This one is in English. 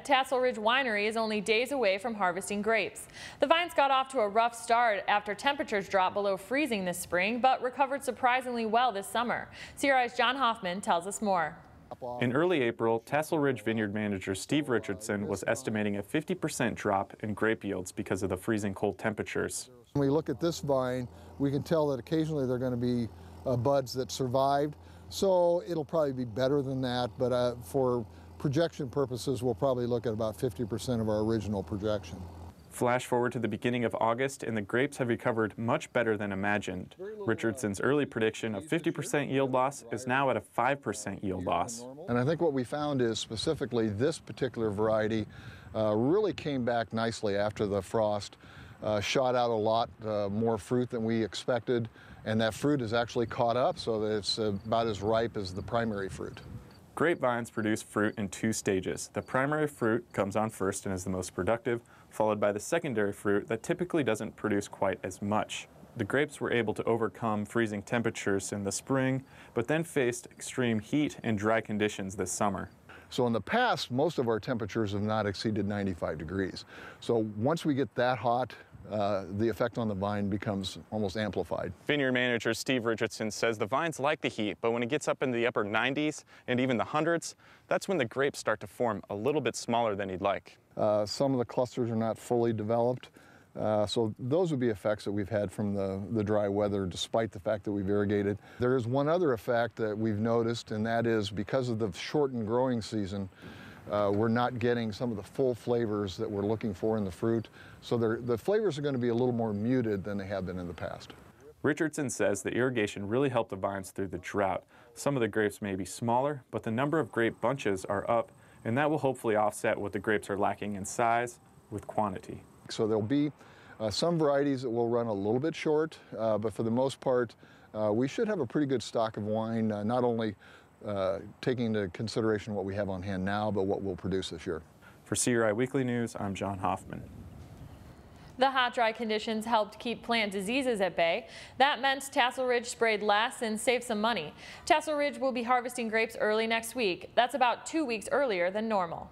Tassel Ridge Winery is only days away from harvesting grapes. The vines got off to a rough start after temperatures dropped below freezing this spring, but recovered surprisingly well this summer. CRI's John Hoffman tells us more. In early April, Tassel Ridge Vineyard manager Steve Richardson was estimating a 50% drop in grape yields because of the freezing cold temperatures. When we look at this vine, we can tell that occasionally there are going to be buds that survived. So it'll probably be better than that, but for projection purposes, we'll probably look at about 50% of our original projection. Flash forward to the beginning of August, and the grapes have recovered much better than imagined. Richardson's early prediction of 50% yield loss is now at a 5% yield loss. And I think what we found is specifically this particular variety really came back nicely after the frost, shot out a lot more fruit than we expected, and that fruit is actually caught up so that it's about as ripe as the primary fruit. Grapevines produce fruit in two stages. The primary fruit comes on first and is the most productive, followed by the secondary fruit that typically doesn't produce quite as much. The grapes were able to overcome freezing temperatures in the spring, but then faced extreme heat and dry conditions this summer. So in the past, most of our temperatures have not exceeded 95 degrees. So once we get that hot, the effect on the vine becomes almost amplified. Vineyard manager Steve Richardson says the vines like the heat, but when it gets up in the upper 90s and even the hundreds, that's when the grapes start to form a little bit smaller than he'd like. Some of the clusters are not fully developed, so those would be effects that we've had from the dry weather, despite the fact that we've irrigated. There is one other effect that we've noticed, and that is because of the shortened growing season, we're not getting some of the full flavors that we're looking for in the fruit. So the flavors are going to be a little more muted than they have been in the past. Richardson says the irrigation really helped the vines through the drought. Some of the grapes may be smaller, but the number of grape bunches are up, and that will hopefully offset what the grapes are lacking in size with quantity. So there'll be some varieties that will run a little bit short, but for the most part, we should have a pretty good stock of wine, not only taking into consideration what we have on hand now, but what we'll produce this year. For CRI Weekly News, I'm John Hoffman. The hot, dry conditions helped keep plant diseases at bay. That meant Tassel Ridge sprayed less and saved some money. Tassel Ridge will be harvesting grapes early next week. That's about 2 weeks earlier than normal.